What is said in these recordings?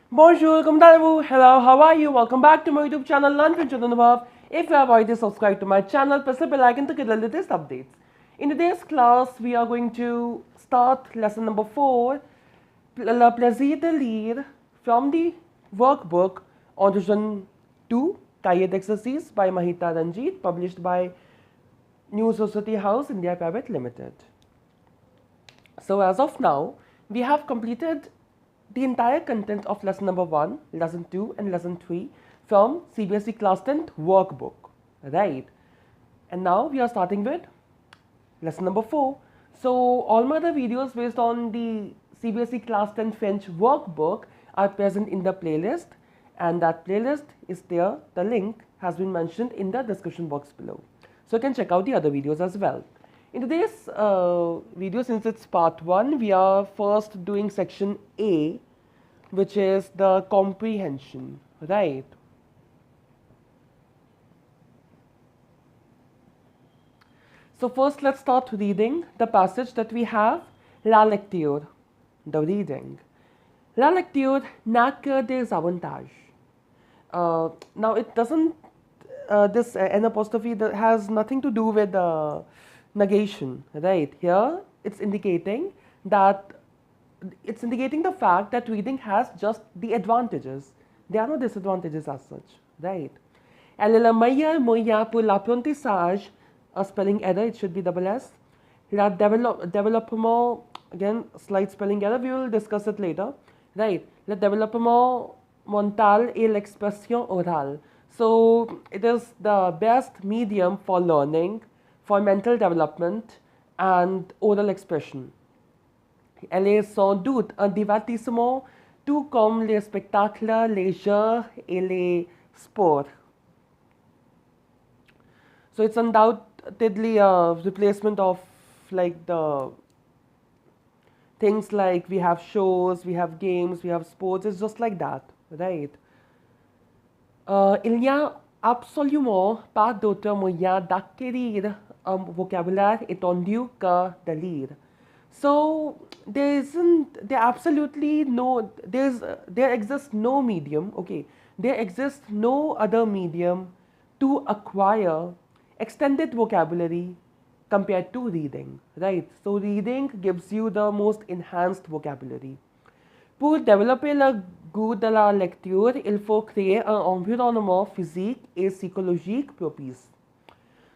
Bonjour, comment allez-vous? Hello, how are you? Welcome back to my YouTube channel, Entre Jeunes Workbook. If you have already subscribed to my channel, press the bell icon to get the latest updates. In today's class, we are going to start lesson number 4, Plaisir de Lire, from the workbook Entre Jeunes 2, Cahier d'exercice by Mahitha Ranjit, published by New Society House India Private Limited. So as of now, we have completed the entire content of lesson number 1, lesson 2 and lesson 3 from CBSE Class 10 workbook, right? And now we are starting with lesson number 4. So all my other videos based on the CBSE Class 10 French workbook are present in the playlist, and that playlist is there. The link has been mentioned in the description box below. So you can check out the other videos as well. In today's video, since it's part 1, we are first doing section A, which is the comprehension, right? So first let's start reading the passage that we have, La lecture, the reading. La lecture n'a que des avantages. Now it doesn't, this N apostrophe that has nothing to do with negation, right? Here it's indicating that the fact that reading has just the advantages. There are no disadvantages as such, right? Elle est le meilleur moyen pour l'apprentissage, a spelling error, it should be double S. La développement, again, slight spelling error, we will discuss it later, right? Le développement mental et l'expression orale. So it is the best medium for learning, for mental development and oral expression. Elle est sans doute un divertissement tout comme les spectacles, les jeux et les sports. So it's undoubtedly a replacement of like the things like we have shows, we have games, we have sports. It's just like that, right? Il n'y a absolument pas d'autre moyen d'acquérir un vocabulaire étendu que de lire. So there exists no medium, okay, there exists no other medium to acquire extended vocabulary compared to reading, right? So reading gives you the most enhanced vocabulary. Pour développer le goût de la lecture, il faut créer un environnement physique et psychologique propice.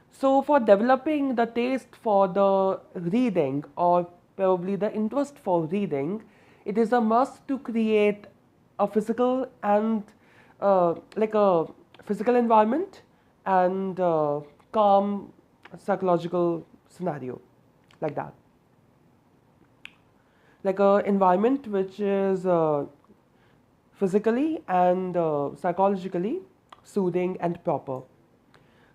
So for developing the taste for the reading, or probably the interest for reading, it is a must to create a physical and like a physical environment and calm psychological scenario, like that. Like an environment which is physically and psychologically soothing and proper.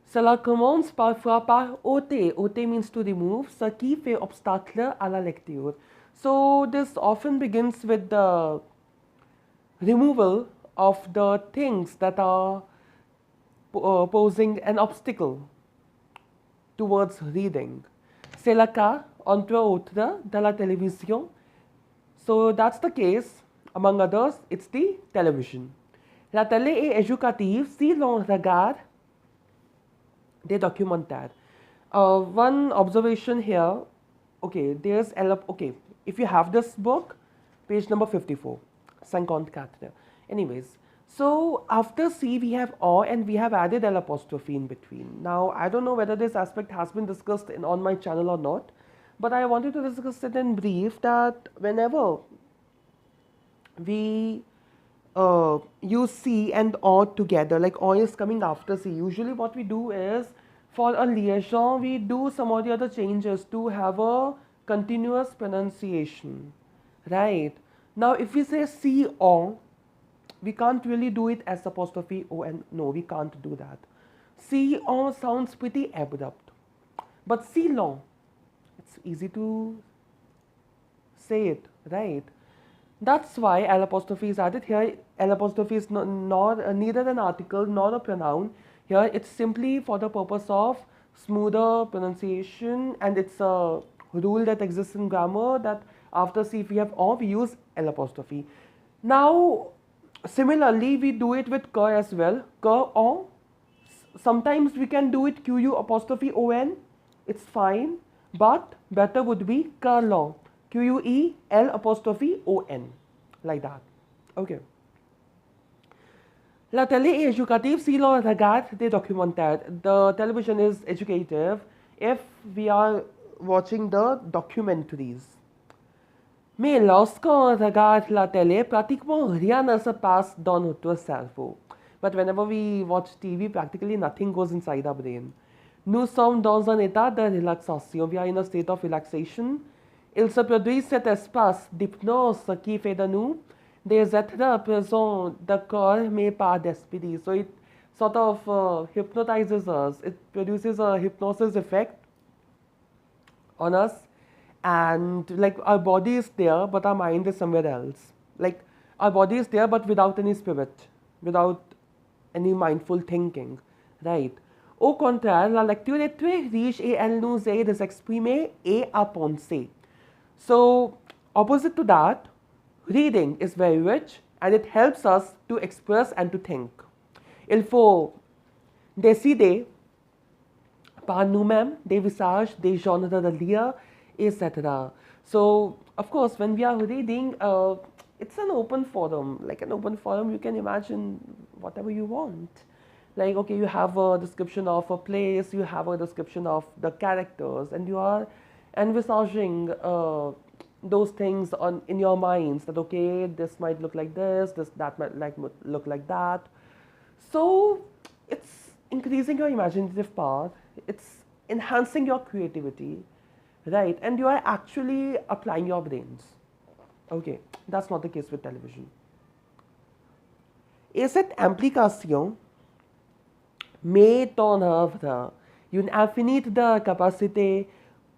Cela commence parfois par ôter. Ôter means to remove, ce qui fait obstacle à la lecture. So this often begins with the removal of the things that are posing an obstacle towards reading. C'est le cas, entre autres, de la télévision. So that's the case, among others, it's the television. La télé est éducative si l'on regarde des documentaires. One observation here, okay, okay, if you have this book, page number 54, 54. Anyways, so after C we have O and we have added L apostrophe in between. Now, I don't know whether this aspect has been discussed on my channel or not, but I wanted to discuss it in brief that whenever we use C and O together, like O is coming after C, usually what we do is, for a liaison, we do some of the other changes to have a continuous pronunciation, right? Now, if we say C O, we can't really do it as apostrophe O, and no, we can't do that. C O sounds pretty abrupt, but C long, it's easy to say it, right? That's why L apostrophe is added here. L apostrophe is neither an article nor a pronoun. Here it's simply for the purpose of smoother pronunciation, and it's a rule that exists in grammar that after C if we have O, we use L apostrophe. Now Similarly, we do it with K as well. K or sometimes we can do it QU apostrophe ON. It's fine, but better would be Kerlon. QUEL apostrophe ON. Like that. Okay. La télé est éducative si l'on regarde des documentaires. The television is educative if we are watching the documentaries. Mais lorsqu'on regarde la télé, pratiquement rien ne se passe dans notre cerveau. But whenever we watch TV, practically nothing goes inside our brain. Nous sommes dans un état de relaxation. We are in a state of relaxation. Il se produit cet espace d'hypnose qui fait de nous des êtres présents de corps mais pas d'esprit. So it sort of hypnotizes us. It produces a hypnosis effect on us, and like our body is there but our mind is somewhere else. Like our body is there but without any spirit, without any mindful thinking, right? Au contraire, la lecture est très riche et elle nous aide à s'exprimer et à penser. So opposite to that, reading is very rich and it helps us to express and to think. Il faut décider par nous-mêmes des visages, des genres de lire, etc. So, of course, when we are reading, it's an open forum. Like an open forum, you can imagine whatever you want. Like, okay, you have a description of a place, you have a description of the characters, and you are envisaging those things in your minds that, okay, this might look like this, that might look like that. So, it's increasing your imaginative power, it's enhancing your creativity, right? And you are actually applying your brains. Okay, that's not the case with television. Et cette implication met en œuvre une infinite de capacités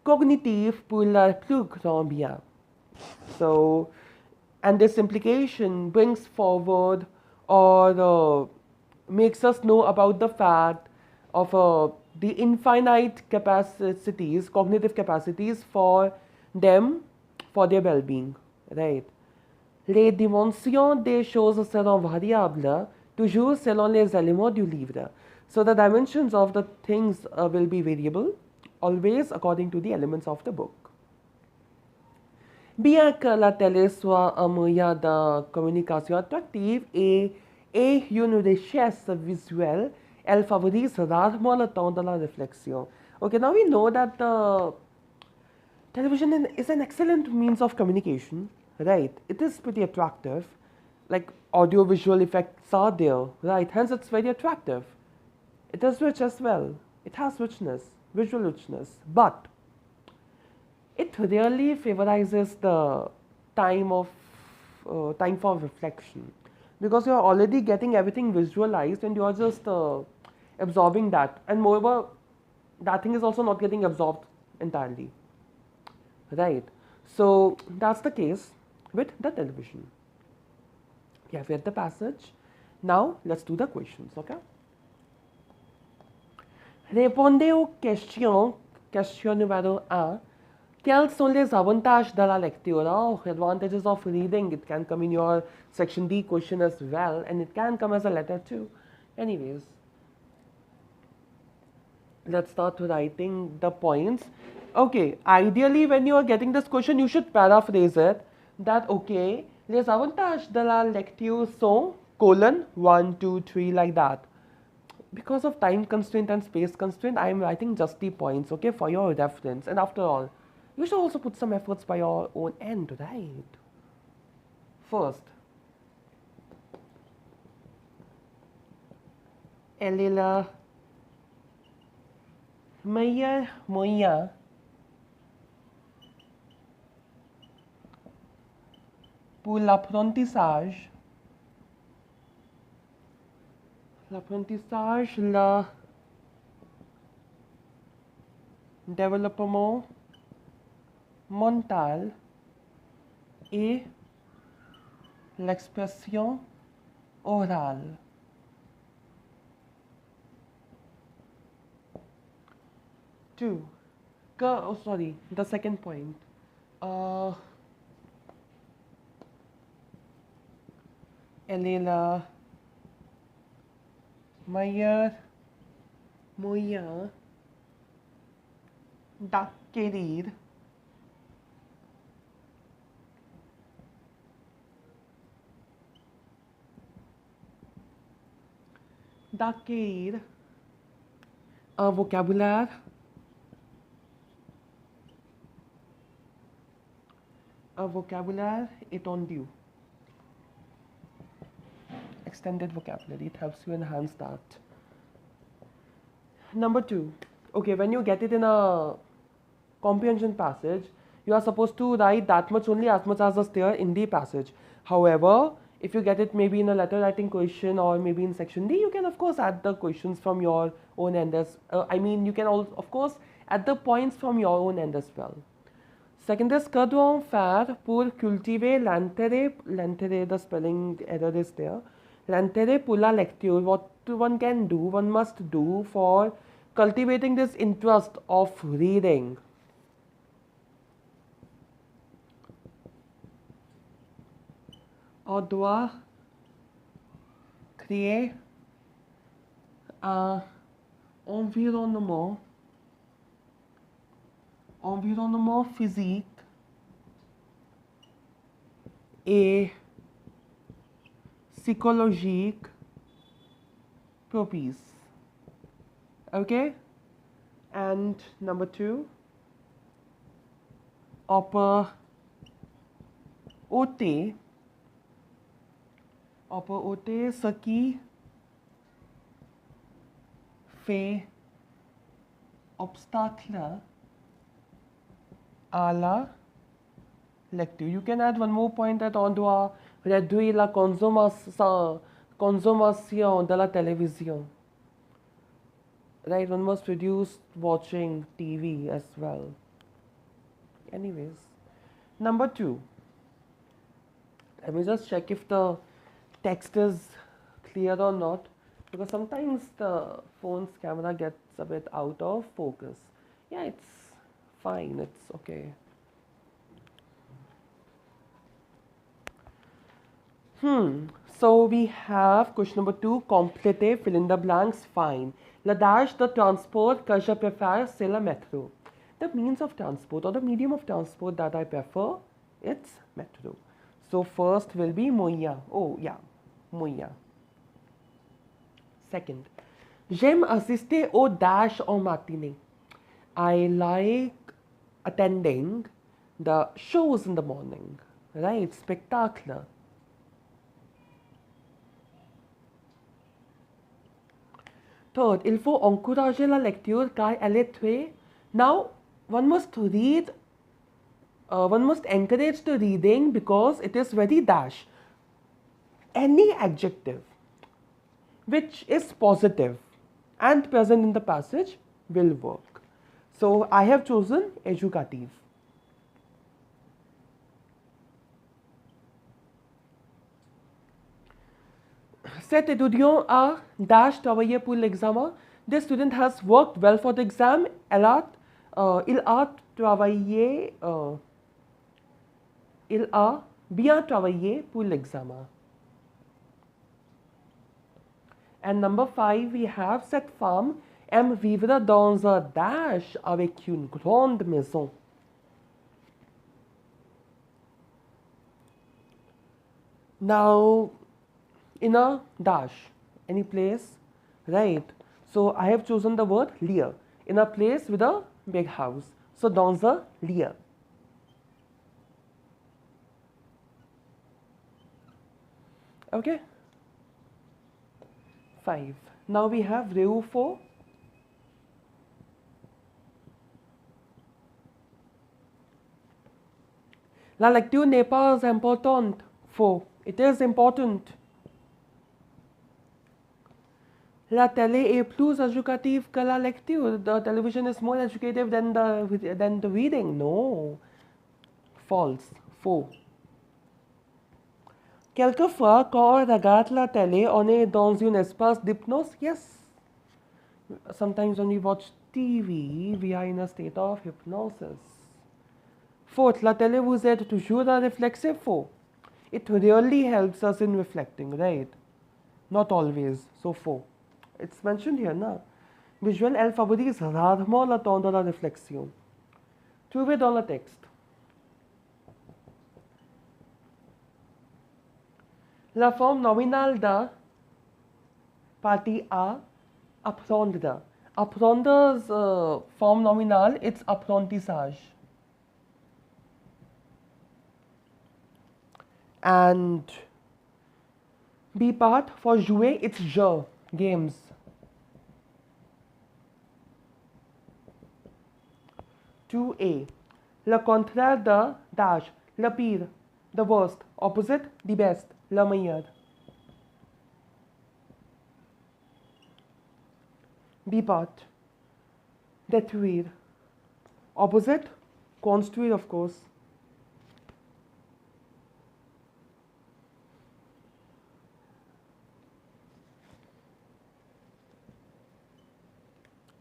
cognitives pour le plus grand bien. So, and this implication brings forward or makes us know about the fact of the infinite capacities, cognitive capacities for them, for their well-being, right? Les dimensions des choses seront variables, toujours selon les éléments du livre. So the dimensions of the things will be variable, always according to the elements of the book. Bien que la télé soit un moyen de communication attractive et une richesse visuelle, elle favorise rarement le temps de la réflexion. Okay, now we know that television is an excellent means of communication, right? It is pretty attractive. Like audio-visual effects are there, right? Hence, it's very attractive. It is rich as well. It has richness, visual richness, but it really favorizes the time for reflection, because you are already getting everything visualized and you are just absorbing that, and moreover, that thing is also not getting absorbed entirely, right? So that's the case with the television. We have read the passage. Now let's do the questions, okay? Répondez aux questions. Question numéro 1. Quels sont les avantages de la lecture? Oh, advantages of reading. It can come in your section D question as well, and it can come as a letter too. Anyways, let's start writing the points. Okay, ideally when you are getting this question, you should paraphrase it. That okay, les avantages de la lecture sont colon 1, 2, 3 like that. Because of time constraint and space constraint, I am writing just the points, okay, for your reference. And after all, you should also put some efforts by your own end, right? First, elle est le meilleur moyen pour l'apprentissage. L'apprentissage, le développement mental et l'expression orale. Two. Oh, sorry, the second point. Elle est là. Meilleur moyen d'acquérir un vocabulaire étendu. Extended vocabulary, it helps you enhance that. Number 2. Okay, when you get it in a comprehension passage, you are supposed to write that much only, as much as is there in the passage. However, if you get it maybe in a letter writing question or maybe in section D, you can of course add the questions from your own end as you can also of course add the points from your own end as well. Second is, que doit-on faire pour cultiver l'intérêt, the spelling error is there. L'intérêt pour la lecture, what one can do, one must do for cultivating this interest of reading. On doit créer un environnement physique et psychologique propice. Okay? And number 2, upper OT, ce qui fait obstacle à la lecture. You can add one more point that on doit réduire la consommation de la télévision. Right, one must reduce watching TV as well. Anyways, number 2. Let me just check if the text is clear or not, because sometimes the phone's camera gets a bit out of focus. Yeah, it's fine, it's okay. So we have question number 2, compléter, fill in the blanks, fine. Le dash de transport que je préfère, c'est le métro. The means of transport or the medium of transport that I prefer, it's metro. So first will be moyen. Oh yeah, moyen. Second, j'aime assister au dash en matinée. I like attending the shows in the morning, right? Spectacle. Third, il faut encourager la lecture car elle est très. Now, one must read, one must encourage the reading because it is very dash. Any adjective which is positive and present in the passage will work. So, I have chosen educative. Cet étudiant a dash travaillé pour l'examen. This student has worked well for the exam. Il a bien travaillé pour l'examen. And number 5, we have cette femme aime vivre dans un dash avec une grande maison. Now, in a dash, any place, right? So I have chosen the word Lire, in a place with a big house. So dans a Lire. Okay. 5. Now we have vrai ou faux. La lecture n'est pas importante. Faux. It is important. La télé est plus éducative que la lecture. The television is more educative than the reading. No. False. Faux. Quelquefois, quand on regarde la télé, on est dans un espace d'hypnose. Yes. Sometimes when we watch TV, we are in a state of hypnosis. Fourth, la télé vous aide toujours à réfléchir. Faux. It really helps us in reflecting, right? Not always. So 4. It's mentioned here, na? Visual elle favorise rarement le temps de la réflexion. Trouvez dans le texte. La forme nominale de partie A, apprendre. Apprendre's form nominal, it's apprentissage. And B part for jouer, it's jeu, games. To A. Le contraire de dash, le pire, the worst, opposite, the best, le meilleur. B part. Détruire. Opposite, construire, of course.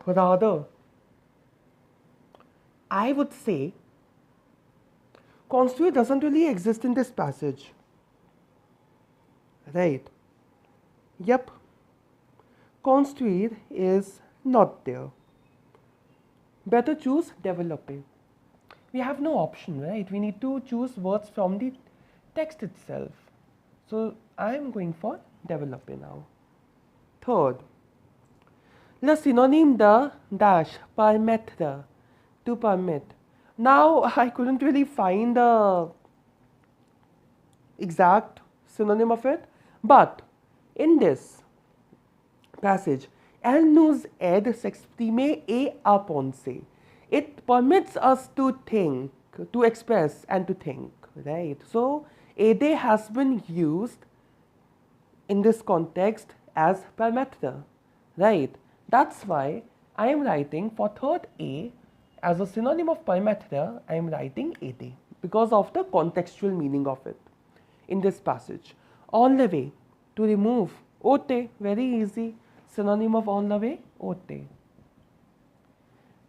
Rather, I would say construire doesn't really exist in this passage. Right? Yep. Construire is not there. Better choose developer. We have no option, right? We need to choose words from the text itself. So I am going for developer now. Third, le synonyme de dash, permettre, to permit. Now I couldn't really find the exact synonym of it, but in this passage, elle nous aide s'exprimer et à penser. It permits us to think, to express and to think, right? So aider has been used in this context as permettre, right? That's why I am writing for third A as a synonym of permettre, I am writing aider because of the contextual meaning of it in this passage. On the way, to remove, ôter, very easy, synonym of on the way, ôter.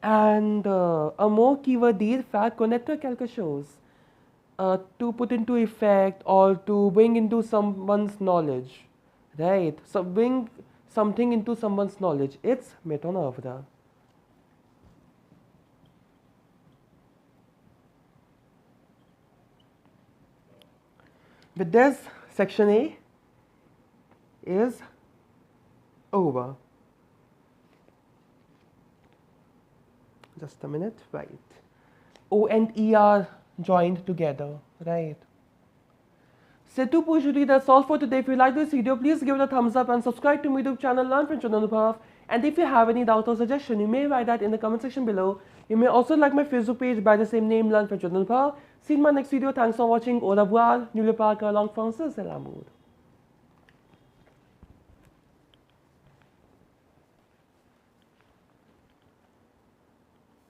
And a mot qui veut dire faire connaître quelque chose, to put into effect or to bring into someone's knowledge, right? So bring something into someone's knowledge, it's mettre en œuvre. With this, section A is over. Just a minute, right. O and E are joined together, right. C'est tout pour aujourd'hui. That's all for today. If you like this video, please give it a thumbs up and subscribe to my YouTube channel, Learn French with Anubhav. And if you have any doubt or suggestion, you may write that in the comment section below. You may also like my Facebook page by the same name, Learn French with Anubhav. See you in my next video. Thanks for watching. Au revoir. N'oubliez pas que la langue française, c'est l'amour.